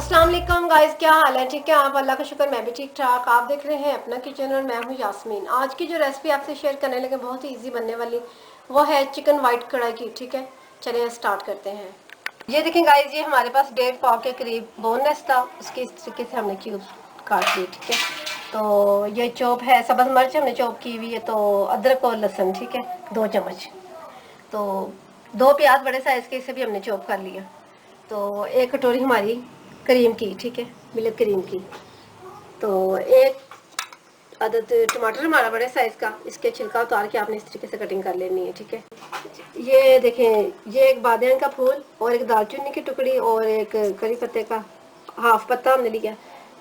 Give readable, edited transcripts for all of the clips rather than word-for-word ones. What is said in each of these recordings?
अस्सलाम वालेकुम गाइस, क्या हाल है? ठीक है आप? अल्लाह का शुक्र मैं भी ठीक ठाक। आप देख रहे हैं अपना किचन और मैं हूं यास्मीन। आज की जो रेसिपी आपसे शेयर करने लगे बहुत ही इजी बनने वाली वो है चिकन वाइट कढ़ाई की। ठीक है, चलिए स्टार्ट करते हैं। ये देखें गाइस, ये हमारे पास 1.5 पाव के करीब बोनलेस था, उसके इस तरीके से हमने क्यूब काट लिए। ठीक है, तो ये चॉप है, सब्ज़ मिर्च हमने चॉप की हुई है, तो अदरक और लहसुन ठीक है 2 चम्मच, तो 2 प्याज बड़े साइज़ के, इसे भी हमने चॉप कर लिया। तो 1 कटोरी हमारी क्रीम की, ठीक है, मिल्क क्रीम की। तो 1 अदद टमाटर हमारा बड़े साइज़ का, इसके छिलका उतार के आपने इस तरीके से कटिंग कर लेनी है। ठीक है, ये देखें, ये 1 बादियान का फूल और 1 दालचीनी की टुकड़ी और 1 करी पत्ते का हाफ पत्ता हमने लिया।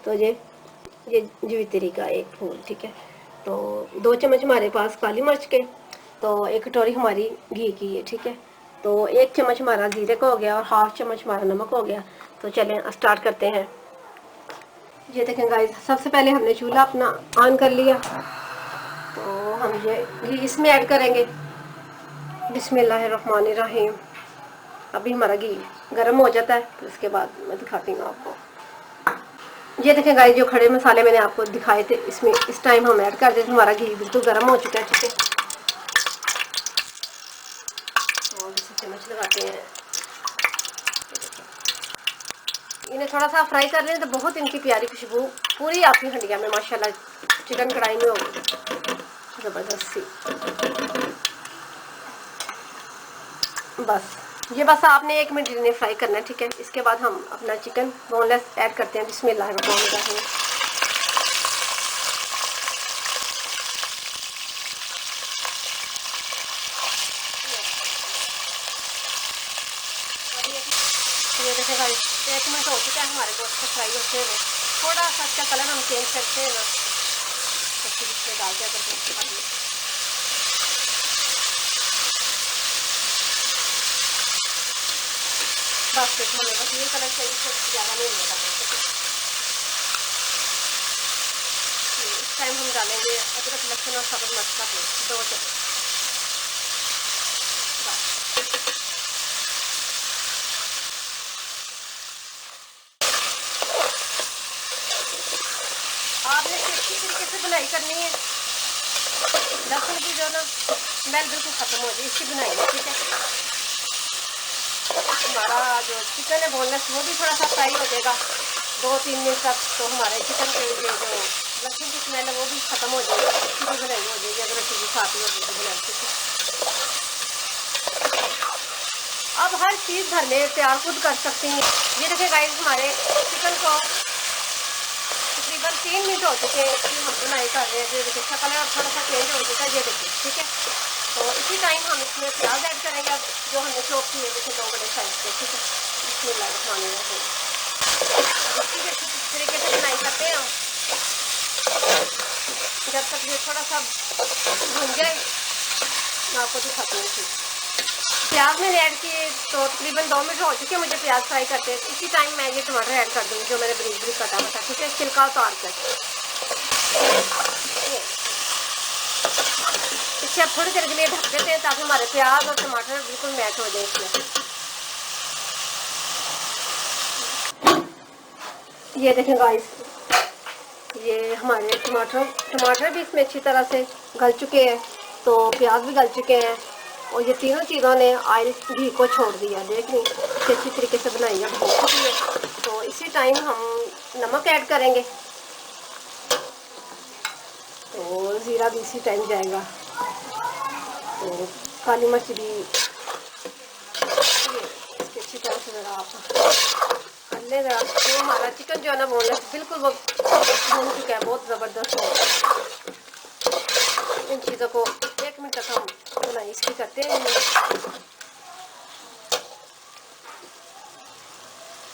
तो ये जवित्री का 1 फूल। ठीक है, तो 2 चम्मच हमारे पास काली मिर्च के, तो 1 कटोरी हमारी घी की है। ठीक है, तो 1 चम्मच हमारा जीरे का हो गया और हाफ चम्मच हमारा नमक हो गया। तो चलें स्टार्ट करते हैं। ये देखें गाइस, सबसे पहले हमने चूल्हा अपना ऑन कर लिया, तो हम ये घी इसमें ऐड करेंगे। बिस्मिल्लाहिर्रहमानिर्रहीम। अभी हमारा घी गर्म हो जाता है, तो इसके बाद मैं दिखाती हूँ आपको। ये देखें गाइस, जो खड़े मसाले मैंने आपको दिखाए थे इसमें इस टाइम हम ऐड कर देते हैं। हमारा घी बिल्कुल गर्म हो चुका है। ठीक है, और इसे चम्मच लगाते हैं, इन्हें थोड़ा सा फ्राई कर लें तो बहुत इनकी प्यारी खुशबू पूरी आपकी हंडिया में माशाल्लाह चिकन कढ़ाई में होगी, ज़बरदस्त सी। बस आपने 1 मिनट इन्हें फ्राई करना है। ठीक है, इसके बाद हम अपना चिकन बोनलेस ऐड करते हैं। बिस्मिल्लाहिर्रहमानिर्रहीम। ये देखें गाइस, 1 मिनट हो चुका है हमारे गोश्त को फ्राई होते हुए। थोड़ा सा इसका कलर हम चेंज करते हैं ना, तो फिर इसमें डाल दिया करते हैं। बस देखो, हमें बस ये कलर चाहिए, ज़्यादा नहीं होगा। इस टाइम हम डालेंगे अदरक लहसुन और सब्ज़ मिर्च का पेस्ट 2 चम्मच। आपने अच्छी तरीके से बुनाई करनी है, लहसुन की जो ना स्मेल बिल्कुल ख़त्म हो जाए इसकी बुनाई में। ठीक है, हमारा जो चिकन है बोनलेस वो भी थोड़ा सा फ्राई हो जाएगा 2-3 मिनट तक, तो हमारे चिकन के जो लहसुन की स्मेल है वो भी ख़त्म हो जाएगी, अच्छी भी बुनाई हो जाएगी, अगर अच्छी भी साथ हो जाएगी बुनाई। ठीक है, अब हर चीज़ घर में तैयार खुद कर सकती हैं। ये देखिए गाइस, हमारे चिकन को तकरीबन 3 मिनट हो चुके हैं कि हम बुनाई कर रहे हैं। ये देखिए इसका कलर थोड़ा सा चेंज हो चुका है, ये देखिए। ठीक है, तो इसी टाइम हम इसमें प्याज ऐड करेंगे, अब जो हमने चॉप किए देखिए 2 बड़े साइज के। ठीक है, बिस्मिल्लाहिर्रहमानिर्रहीम। इसकी अच्छी तरीके से बुनाई करते हैं हम, जब तक ये थोड़ा सा भुन जाए। मैं आपको दिखाती हूँ। प्याज मैंने ऐड किए तो तकरीबन 2 मिनट हो चुके हैं मुझे प्याज फ्राई करते हैं। इसी टाइम मैं ये टमाटर ऐड कर दूँगी जो मैंने बारीक बारीक काटा हुआ था। ठीक है, छिलका उतार कर इसे अब थोड़ी देर के लिए ढक देते हैं ताकि हमारे प्याज और टमाटर बिल्कुल मैच हो जाए इसमें। ये देखें गाइस, ये हमारे टमाटर भी इसमें अच्छी तरह से गल चुके हैं, तो प्याज भी गल चुके हैं, और ये तीनों चीज़ों ने ऑयल घी को छोड़ दिया। देख रही अच्छी तरीके से बनाई है, हो चुकी है। तो इसी टाइम हम नमक ऐड करेंगे, तो ज़ीरा भी इसी टाइम जाएगा, तो काली मिर्च भी इसकी अच्छी तरह से ज़रा आप कर ले ज़रा। तो हमारा चिकन जो है ना बोनलेस बिल्कुल वो भून चुका है, बहुत ज़बरदस्त है। इन चीज़ों को 1 मिनट तक हम बुनाई इसकी करते हैं।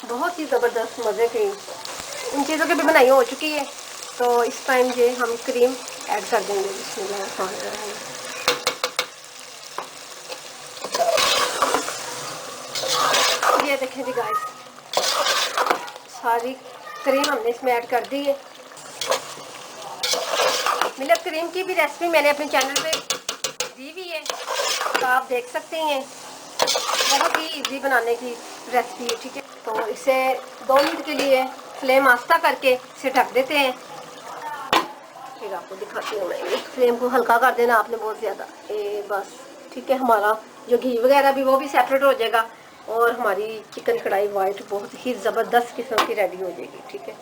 बहुत ही ज़बरदस्त मज़े की इन चीज़ों की भी बनाई हो चुकी है, तो इस टाइम ये हम क्रीम ऐड कर देंगे। बिस्मिल्लाहिर्रहमानिर्रहीम। ये देखें जी गाइस, सारी क्रीम हमने इसमें ऐड कर दी है। मिल्क क्रीम की भी रेसिपी मैंने अपने चैनल पे दी हुई है, तो आप देख सकते हैं। बहुत ही इजी बनाने की रेसिपी है। ठीक है, तो इसे 2 मिनट के लिए फ्लेम आस्ता करके इसे ढक देते हैं। फिर आपको दिखाती हूँ मैं। फ्लेम को हल्का कर देना आपने बहुत ज़्यादा, ये बस ठीक है। हमारा जो घी वगैरह भी वो भी सेपरेट हो जाएगा और हमारी चिकन कढ़ाई वाइट बहुत ही ज़बरदस्त किस्म की रेडी हो जाएगी, ठीक है।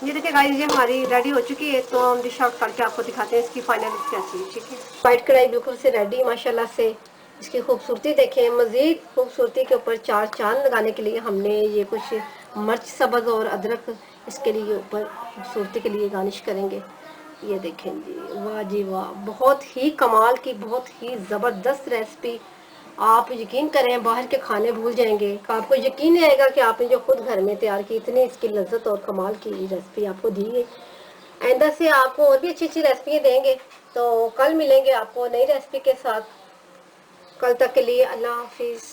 ये देखिए गाइस, ये हमारी रेडी हो चुकी है। तो हम डिश आउट करके आपको दिखाते हैं इसकी फाइनल लुक कैसी है, ठीक है। वाइट कढ़ाई बिल्कुल से रेडी माशाल्लाह से। इसकी खूबसूरती देखें। मज़ीद खूबसूरती के ऊपर 4 चांद लगाने के लिए हमने ये कुछ मिर्च सब्ज़ और अदरक इसके लिए ऊपर खूबसूरती के लिए गार्निश करेंगे। ये देखें जी, वाह जी वाह, बहुत ही कमाल की, बहुत ही ज़बरदस्त रेसिपी। आप यकीन करें बाहर के खाने भूल जाएंगे। आपको यकीन नहीं आएगा कि आपने जो खुद घर में तैयार की इतनी इसकी लज्जत और कमाल की रेसिपी आपको दी है। आइंदा से आपको और भी अच्छी अच्छी रेसिपी देंगे। तो कल मिलेंगे आपको नई रेसिपी के साथ। कल तक के लिए अल्लाह हाफिज़।